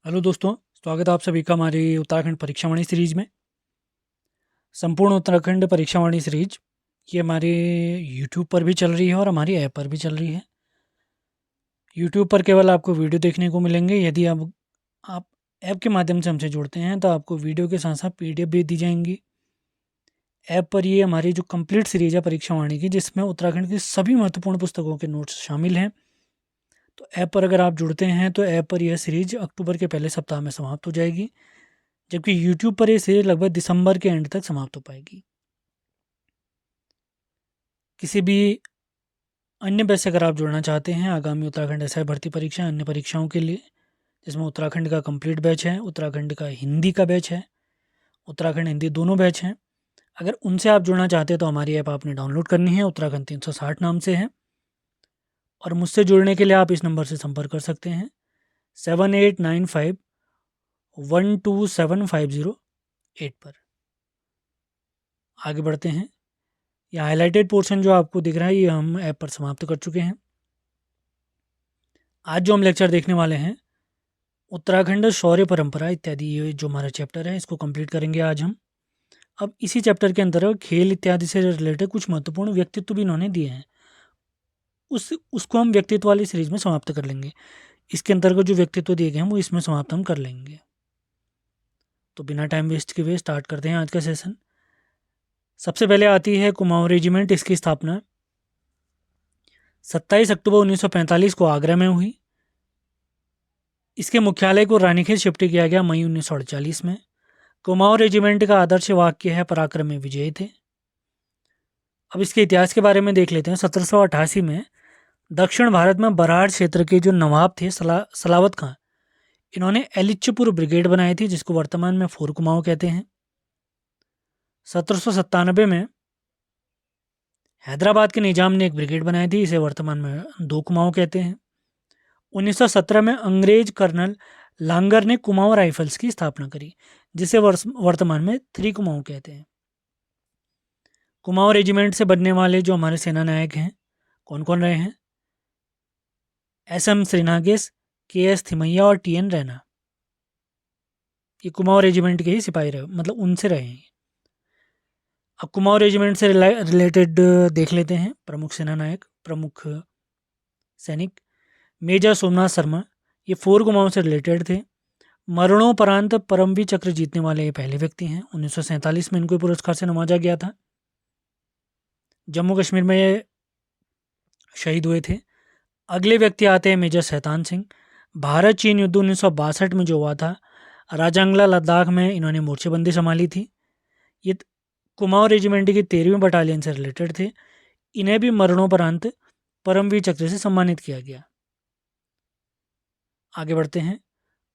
Hello दोस्तों, स्वागत है आप सभी का हमारी उत्तराखंड परीक्षावाणी सीरीज में। संपूर्ण उत्तराखंड परीक्षावाणी सीरीज ये हमारे यूट्यूब पर भी चल रही है और हमारी ऐप पर भी चल रही है। यूट्यूब पर केवल आपको वीडियो देखने को मिलेंगे। यदि आप ऐप के माध्यम से हमसे जुड़ते हैं तो आपको वीडियो के साथ साथ पीडीएफ भी दी जाएंगी। ऐप पर ये हमारी जो कंप्लीट सीरीज है परीक्षावाणी की, जिसमें उत्तराखंड की सभी महत्वपूर्ण पुस्तकों के नोट्स शामिल हैं। तो ऐप पर अगर आप जुड़ते हैं तो ऐप पर यह सीरीज अक्टूबर के पहले सप्ताह में समाप्त हो जाएगी, जबकि यूट्यूब पर ये सीरीज लगभग दिसंबर के एंड तक समाप्त हो पाएगी। किसी भी अन्य बैच से अगर आप जुड़ना चाहते हैं आगामी उत्तराखंड एसआई भर्ती परीक्षा अन्य परीक्षाओं के लिए, जिसमें उत्तराखंड का कंप्लीट बैच है, उत्तराखंड का हिंदी का बैच है, उत्तराखंड हिंदी दोनों बैच हैं, अगर उनसे आप जुड़ना चाहते हैं तो हमारी ऐप आपने डाउनलोड करनी है। उत्तराखंड 360 नाम से है। और मुझसे जुड़ने के लिए आप इस नंबर से संपर्क कर सकते हैं 7895127508 पर। आगे बढ़ते हैं। यह हाईलाइटेड पोर्शन जो आपको दिख रहा है ये हम ऐप पर समाप्त कर चुके हैं। आज जो हम लेक्चर देखने वाले हैं, उत्तराखंड शौर्य परंपरा इत्यादि, ये जो हमारा चैप्टर है इसको कंप्लीट करेंगे आज हम। अब इसी चैप्टर के अंदर खेल इत्यादि से रिलेटेड कुछ महत्वपूर्ण व्यक्तित्व भी इन्होंने दिए हैं, उसको हम व्यक्तित्व वाली सीरीज में समाप्त कर लेंगे। इसके अंतर्गत जो व्यक्तित्व दिए गए हैं वो इसमें समाप्त हम कर लेंगे। तो बिना टाइम वेस्ट किए स्टार्ट करते हैं आज का सेशन। सबसे पहले आती है कुमाऊं रेजिमेंट। इसकी स्थापना 27 अक्टूबर 1945 को आगरा में हुई। इसके मुख्यालय को रानीखेत शिफ्ट किया गया मई 1948 में। कुमाऊं रेजिमेंट का आदर्श वाक्य है पराक्रम में विजय थे। अब इसके इतिहास के बारे में देख लेते हैं। 1788 में दक्षिण भारत में बराड़ क्षेत्र के जो नवाब थे सलावत खां, इन्होंने एलिचपुर ब्रिगेड बनाई थी, जिसको वर्तमान में फोर कुमाऊं कहते हैं। 1797 में हैदराबाद के निजाम ने एक ब्रिगेड बनाई थी, इसे वर्तमान में दो कुमाऊं कहते हैं। 1917 में अंग्रेज कर्नल लांगर ने कुमाऊं राइफल्स की स्थापना करी, जिसे वर्तमान में थ्री कुमाऊं कहते हैं। कुमाऊं रेजिमेंट से बनने वाले जो हमारे सेना नायक हैं, कौन कौन रहे हैं? एसएम श्रीनागेश, केएस थिमैया और टीएन रैना। ये कुमाऊं रेजिमेंट के ही सिपाही रहे, मतलब उनसे रहे हैं। अब कुमाऊं रेजिमेंट से रिलेटेड देख लेते हैं। प्रमुख सेना नायक, प्रमुख सैनिक, मेजर सोमनाथ शर्मा, ये फोर कुमाऊं से रिलेटेड थे। मरणोपरांत परमवीर चक्र जीतने वाले ये पहले व्यक्ति हैं। 1947 में इनको पुरस्कार से नवाजा गया था। जम्मू कश्मीर में ये शहीद हुए थे। अगले व्यक्ति आते हैं मेजर शैतान सिंह। भारत चीन युद्ध 1962 में जो हुआ था, राजांगला लद्दाख में इन्होंने मोर्चेबंदी संभाली थी। ये कुमाऊं रेजिमेंट की 13वीं बटालियन से रिलेटेड थे। इन्हें भी मरणोपरांत परमवीर चक्र से सम्मानित किया गया। आगे बढ़ते हैं।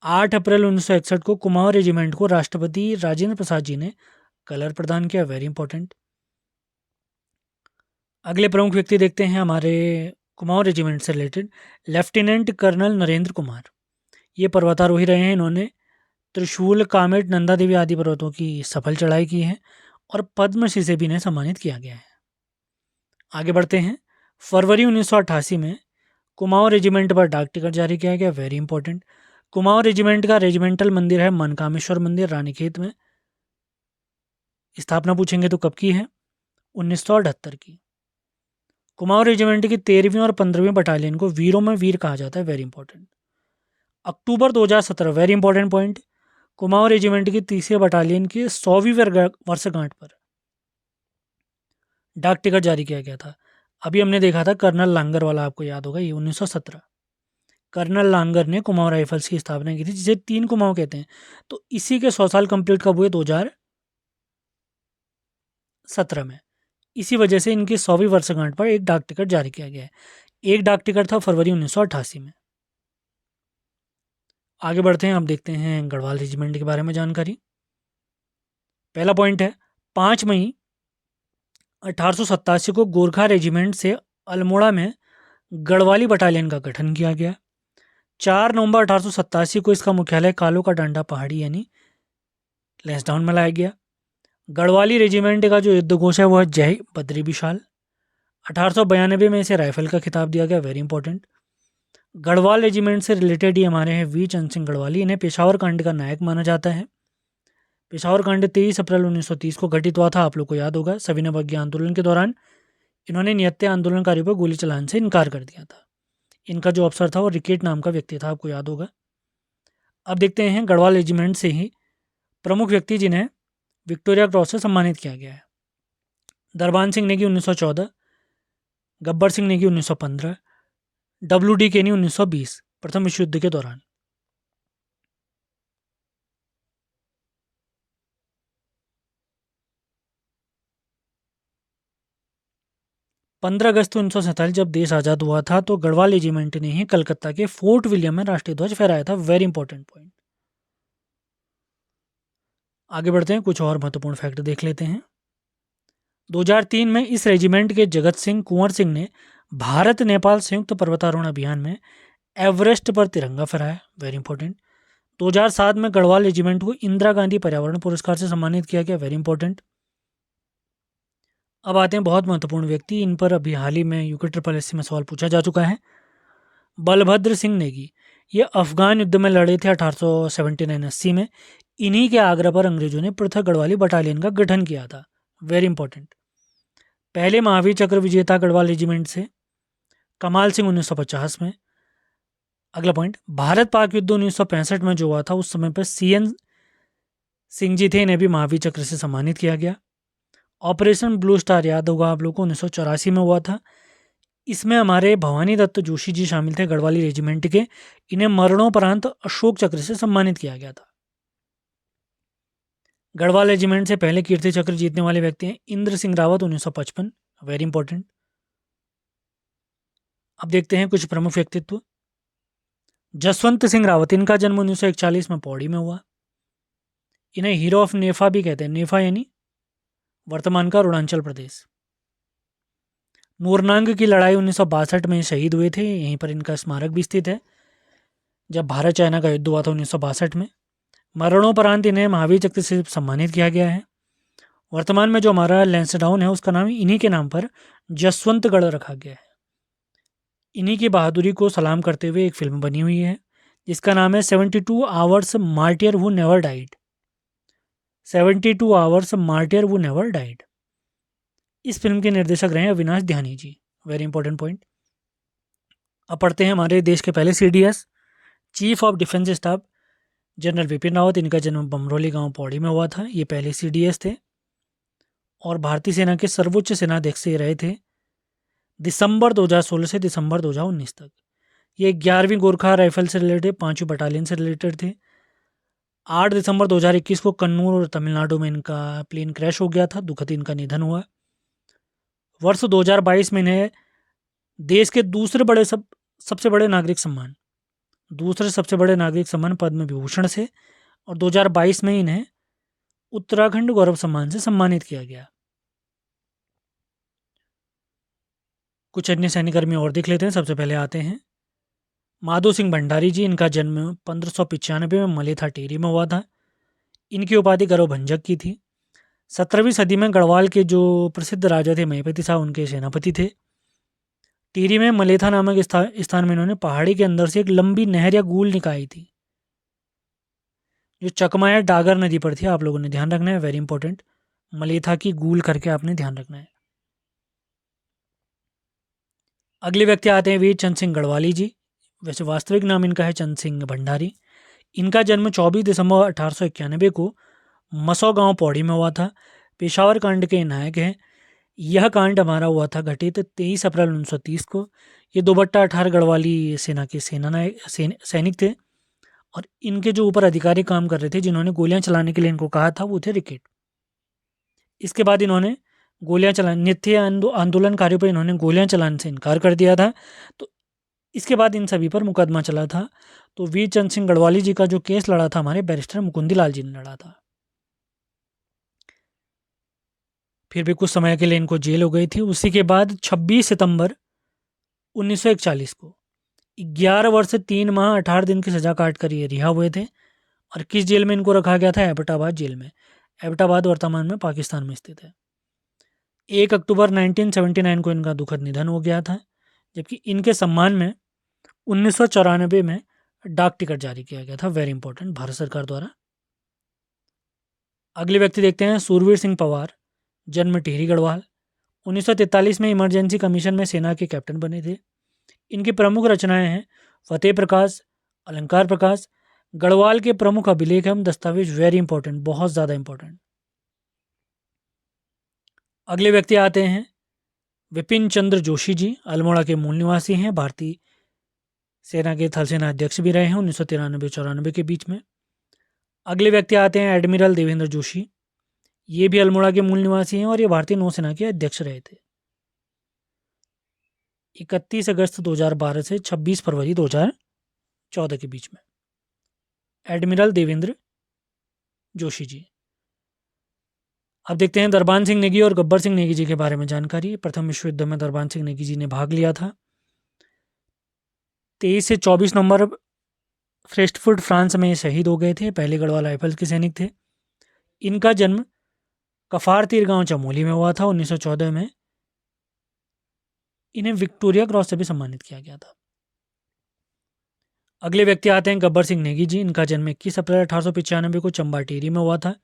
8 अप्रैल 1961 को कुमाऊं रेजिमेंट को राष्ट्रपति राजेंद्र प्रसाद जी ने कलर प्रदान किया। Very important. अगले प्रमुख व्यक्ति देखते हैं हमारे कुमाऊं रेजिमेंट से related. Lieutenant colonel Narendra Kumar, ये पर्वतारोही रहे हैं। इन्होंने त्रिशूल, कामेट, नंदा देवी आदि पर्वतों की सफल चढ़ाई की है और पद्मश्री से भी इन्हें सम्मानित किया गया है। आगे बढ़ते हैं। फरवरी 1988 में कुमाऊं रेजिमेंट पर डाक टिकट जारी किया गया। Very important. कुमाऊं रेजिमेंट का रेजिमेंटल मंदिर है मनकामेश्वर मंदिर, रानीखेत में। स्थापना पूछेंगे तो कब की है? 1978 की। कुमाऊं रेजिमेंट की 13वीं और 15वीं बटालियन को वीरों में वीर कहा जाता है। Very important. अक्टूबर 2017, very important point, Kumaon regiment की 3री बटालियन की 100वीं वर्षगांठ पर डाक टिकट जारी किया गया था। अभी हमने देखा था कर्नल लांगर वाला, आपको याद होगा, ये 1917। कर्नल लांगर ने कुमाऊं राइफल्स की स्थापना की थी, जिसे तीन कुमाऊं कहते हैं। तो इसी के 100 साल कंप्लीट कब हुए? 2017 में। इसी वजह से इनकी 100वीं वर्षगांठ पर एक डाक टिकट जारी किया गया है। एक डाक टिकट था फरवरी 1988 में। आगे बढ़ते हैं। अब देखते हैं गढ़वाल रेजिमेंट के बारे में जानकारी। पहला पॉइंट है, 5 मई 1887 को गोरखा रेजिमेंट से अल्मोड़ा में गढ़वाली बटालियन का गठन किया गया। 4 नवंबर 1887 को इसका मुख्यालय कालो का डांडा पहाड़ी यानी लैंसडाउन में लाया गया। गढ़वाली रेजिमेंट का जो युद्ध घोष है वह जय बद्री विशाल। 1892 में इसे राइफल का खिताब दिया गया। Very important. गढ़वाल रेजिमेंट से रिलेटेड ही हमारे हैं वी चंद सिंह गढ़वाली। इन्हें पेशावर कांड का नायक माना जाता है। पेशावर कांड 23 अप्रैल 1930 को घटित हुआ था, आप लोग को याद होगा। सविनय अवज्ञा आंदोलन के दौरान इन्होंने निहत्थे आंदोलनकारियों पर गोली चलाने से इनकार कर दिया था। इनका जो अफसर था वो रिकेट नाम का व्यक्ति था, आपको याद होगा। अब देखते हैं गढ़वाल रेजिमेंट से ही प्रमुख व्यक्ति जिन्हें विक्टोरिया क्रॉस से सम्मानित किया गया है। दरबान सिंह नेगी 1914, गब्बर सिंह नेगी 1915, WD केनी 1920 प्रथम विश्व युद्ध के दौरान। 15 अगस्त 1947 जब देश आज़ाद हुआ था तो गढ़वाल रेजिमेंट ने ही कलकत्ता के फोर्ट विलियम में राष्ट्रीय ध्वज फहराया था। Very important point. आगे बढ़ते हैं, कुछ और महत्वपूर्ण फैक्ट देख लेते हैं। 2003 में इस रेजिमेंट के जगत सिंह कुंवर सिंह ने भारत नेपाल संयुक्त पर्वतारोहण अभियान में एवरेस्ट पर तिरंगा फहराया। Very important. 2007 में गढ़वाल रेजिमेंट को इंदिरा गांधी पर्यावरण पुरस्कार से सम्मानित किया गया। Very important. अब आते हैं बहुत महत्वपूर्ण व्यक्ति, इन पर अभी हाल ही में यूके SSC में सवाल पूछा जा चुका है। बलभद्र सिंह नेगी, ये अफगान युद्ध में लड़े थे 1879-80 में। इन्हीं के आग्रह पर अंग्रेजों ने पृथक गढ़वाली बटालियन का गठन किया था। Very important. पहले महावीर चक्र विजेता गढ़वाल रेजिमेंट से कमाल सिंह 1950 में। अगला पॉइंट, भारत पाक युद्ध 1965 में जो हुआ था उस समय पर CN सिंह जी थे, इन्हें भी महावीर चक्र से सम्मानित किया गया। ऑपरेशन ब्लू स्टार याद होगा आप लोगों को, 1984 में हुआ था। इसमें हमारे भवानी दत्त जोशी जी शामिल थे गढ़वाली रेजिमेंट के। इन्हें मरणोपरांत अशोक चक्र से सम्मानित किया गया था। गढ़वाल रेजिमेंट से पहले कीर्ति चक्र जीतने वाले व्यक्ति हैं इंद्र सिंह रावत 1955। Very important. अब देखते हैं कुछ प्रमुख व्यक्तित्व। जसवंत सिंह रावत, इनका जन्म 1941 में पौड़ी में हुआ। इन्हें हीरो ऑफ नेफा भी कहते हैं। नेफा यानी वर्तमान का अरुणाचल प्रदेश। नूरनांग की लड़ाई 1962 में शहीद हुए थे, यहीं पर इनका स्मारक भी स्थित है, जब भारत चाइना का युद्ध हुआ था 1962 में। मरणोपरांत इन्हें महावीर चक्र से सम्मानित किया गया है। वर्तमान में जो हमारा लैंसडाउन है उसका नाम इन्हीं के नाम पर जसवंतगढ़ रखा गया है। इन्हीं की बहादुरी को सलाम करते हुए एक फिल्म बनी हुई है जिसका नाम है 72 hours martyr who never died. 72 hours martyr who never died. इस फिल्म के निर्देशक रहे Avinash Dhyani ji. Very important point. अब पढ़ते हैं हमारे देश के पहले CDS, chief of defence staff general Vipin Rawat. इनका जन्म बमरोली गांव पौड़ी में हुआ था। ये पहले CDS थे और भारतीय सेना के सर्वोच्च सेनाध्यक्ष से रहे थे दिसंबर 2016 से दिसंबर 2019 तक। ये 11वीं गोरखा राइफल से रिलेटेड 5वीं बटालियन से रिलेटेड थे। 8 दिसंबर 2021 को कन्नूर और तमिलनाडु में इनका प्लेन क्रैश हो गया था, दुखद इनका निधन हुआ। वर्ष 2022 में इन्हें देश के सबसे बड़े नागरिक सम्मान, दूसरे सबसे बड़े नागरिक सम्मान पद्म विभूषण से, और 2022 में इन्हें उत्तराखंड गौरव सम्मान से सम्मानित किया गया। कुछ अन्य सैन्यकर्मी और देख लेते हैं। सबसे पहले आते हैं माधो सिंह भंडारी जी। इनका जन्म 1595 में मलेथा टेरी में हुआ था। इनकी उपाधि गौरव भंजक की थी। 17वीं सदी में गढ़वाल के जो प्रसिद्ध राजा थे महिपति साहब, उनके सेनापति थे। टिहरी में मलेथा नामक स्थान में इन्होंने पहाड़ी के अंदर से एक लंबी नहर या गूल निकाली थी जो चकमा या डागर नदी पर थी। आप लोगों ने ध्यान रखना है, वेरी इंपॉर्टेंट। मलेथा की गूल करके आपने ध्यान रखना है। अगले व्यक्ति आते हैं वीर चंद सिंह गढ़वाली जी। वैसे वास्तविक नाम इनका है चंद सिंह भंडारी। इनका जन्म 24 दिसंबर 1891 को मसौ गांव पौड़ी में हुआ था। पेशावर कांड के नायक हैं। यह कांड हमारा हुआ था घटित 23 अप्रैल 1930 को। ये 2/18 गढ़वाली सेना के सैनिक थे और इनके जो ऊपर अधिकारी काम कर रहे थे जिन्होंने गोलियां चलाने के लिए इनको कहा था वो थे रिकेट। इसके बाद इन्होंने गोलियां चलाने नित्य आंदोलनकारियों पर इन्होंने गोलियां चलाने से इनकार कर दिया था। तो इसके बाद इन सभी पर मुकदमा चला था। तो वीर चंद सिंह गढ़वाली जी का जो केस लड़ा था हमारे बैरिस्टर मुकुंदी लाल जी ने लड़ा था। फिर भी कुछ समय के लिए इनको जेल हो गई थी। उसी के बाद 26 सितंबर 1941 को 11 वर्ष 3 माह 18 दिन की सजा काट कर ये रिहा हुए थे। और किस जेल में इनको रखा गया था? एबटाबाद जेल में। एबटाबाद वर्तमान में पाकिस्तान में स्थित है। 1 अक्टूबर 1979 को इनका दुखद निधन हो गया था, जबकि इनके सम्मान में 1994 में डाक टिकट जारी किया गया था, वेरी इंपॉर्टेंट, भारत सरकार द्वारा। अगले व्यक्ति देखते हैं सूरवीर सिंह पवार, जन्म टिहरी गढ़वाल, 1943 में इमरजेंसी कमीशन में सेना के कैप्टन बने थे। इनकी प्रमुख रचनाएं हैं फतेह प्रकाश, अलंकार प्रकाश, गढ़वाल के प्रमुख अभिलेख एवं दस्तावेज, वेरी इंपॉर्टेंट, बहुत ज़्यादा इंपॉर्टेंट। अगले व्यक्ति आते हैं विपिन चंद्र जोशी जी, अल्मोड़ा के मूल निवासी हैं, भारतीय सेना के थल सेना अध्यक्ष भी रहे हैं 1993-94 के बीच में। अगले व्यक्ति आते हैं एडमिरल देवेंद्र जोशी, ये भी अल्मोड़ा के मूल निवासी हैं और ये भारतीय नौसेना के अध्यक्ष रहे थे 31 अगस्त 2012 से 26 फरवरी 2014 के बीच में। एडमिरल देवेंद्र जोशी जी। अब देखते हैं दरबान सिंह नेगी और गब्बर सिंह नेगी जी के बारे में जानकारी। प्रथम विश्व युद्ध में दरबान सिंह नेगी जी ने भाग लिया था। 23 से 24 नवंबर फ्रेस्टफुट फ्रांस में शहीद हो गए थे, पहले गढ़वाल राइफल्स के सैनिक थे। इनका जन्म कफार तीर गांव चमोली में हुआ था। 1914 में इन्हें विक्टोरिया क्रॉस से भी सम्मानित किया गया था। अगले व्यक्ति आते हैं गब्बर सिंह नेगी जी। इनका जन्म 21 अप्रैल 1895 को चंबा टिहरी में हुआ था।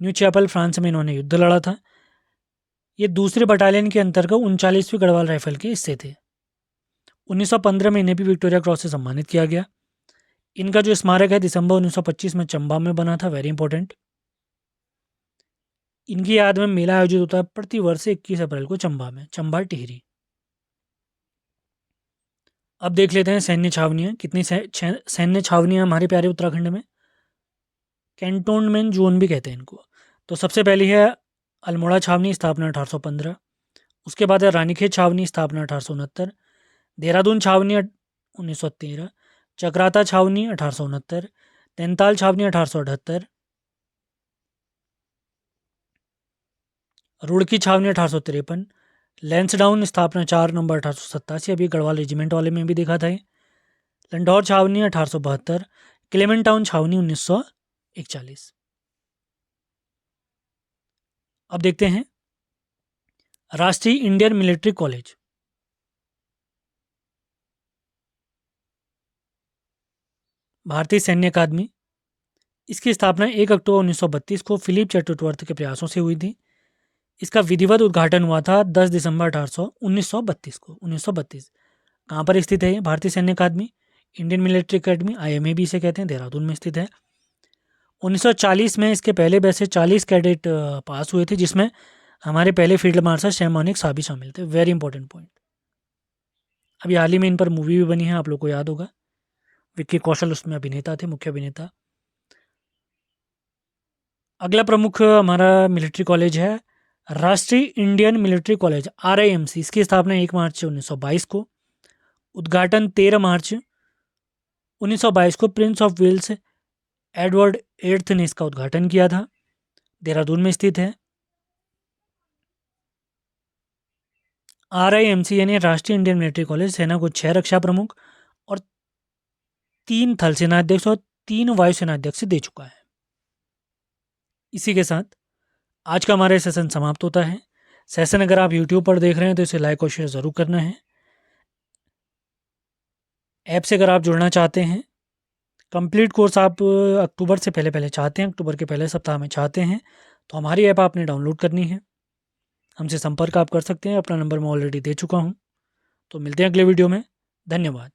न्यू चैपल फ्रांस में इन्होंने युद्ध लड़ा था। ये दूसरे बटालियन के अंतर्गत 39वीं गढ़वाल राइफल के हिस्से थे। 1915 में इन्हें भी विक्टोरिया क्रॉस से सम्मानित किया गया। इनका जो स्मारक है दिसंबर 1925 में चंबा में बना था, वेरी इंपॉर्टेंट। इनकी याद में मेला आयोजित होता है प्रति वर्ष 21 अप्रैल को चंबा में, चंबा टिहरी। अब देख लेते हैं सैन्य छावनियाँ। कितनी सैन्य छावनियाँ हमारे प्यारे उत्तराखंड में, कैंटोनमेंट जोन भी कहते हैं इनको। तो सबसे पहली है अल्मोड़ा छावनी, स्थापना 1815। उसके बाद है रानीखेत छावनी, स्थापना 1869। देहरादून छावनी 1913। चक्राता छावनी 1869। तैंताल छावनी 1878। रुड़की छावनी 1853। लैंसडाउन स्थापना 4 नवंबर 1887, अभी गढ़वाल रेजिमेंट वाले में भी देखा था। लंढौर छावनी 1872। क्लेमेंट टाउन छावनी 1941। अब देखते हैं राष्ट्रीय इंडियन मिलिट्री कॉलेज। भारतीय सैन्य अकादमी, इसकी स्थापना 1 अक्टूबर 1932 को फिलिप चटर्वर्थ के प्रयासों से हुई थी। इसका विधिवत उद्घाटन हुआ था 10 दिसंबर 1932 को। 1932 कहाँ पर स्थित है? भारतीय सैन्य अकादमी, इंडियन मिलिट्री अकेडमी, IMA भी इसे कहते हैं, देहरादून में स्थित है। 1940 में इसके पहले बैच से 40 कैडेट पास हुए थे, जिसमें हमारे पहले फील्ड मार्शल शैमोनिक साहब भी शामिल थे, वेरी इंपॉर्टेंट पॉइंट। अभी हाल ही में इन पर मूवी भी बनी है, आप लोग को याद होगा। विक्की कौशल उसमें अभिनेता थे, मुख्य अभिनेता। अगला प्रमुख हमारा मिलिट्री कॉलेज है राष्ट्रीय इंडियन मिलिट्री कॉलेज, RIMC। इसकी स्थापना 1 मार्च 1922 को, उद्घाटन 13 मार्च 1922 को Prince of Wales Edward 8th ने इसका उद्घाटन किया था। देहरादून में स्थित है। RIMC यानी राष्ट्रीय इंडियन मिलिट्री कॉलेज सेना को 6 रक्षा प्रमुख और 3 थल सेनाध्यक्ष और 3 वायुसेनाध्यक्ष दे चुका है। इसी के साथ आज का हमारा सेशन समाप्त होता है। सेशन अगर आप यूट्यूब पर देख रहे हैं तो इसे लाइक और शेयर ज़रूर करना है। ऐप से अगर आप जुड़ना चाहते हैं, कंप्लीट कोर्स आप अक्टूबर से पहले चाहते हैं, अक्टूबर के पहले सप्ताह में चाहते हैं, तो हमारी ऐप आपने डाउनलोड करनी है। हमसे संपर्क आप कर सकते हैं, अपना नंबर मैं ऑलरेडी दे चुका हूँ। तो मिलते हैं अगले वीडियो में। धन्यवाद।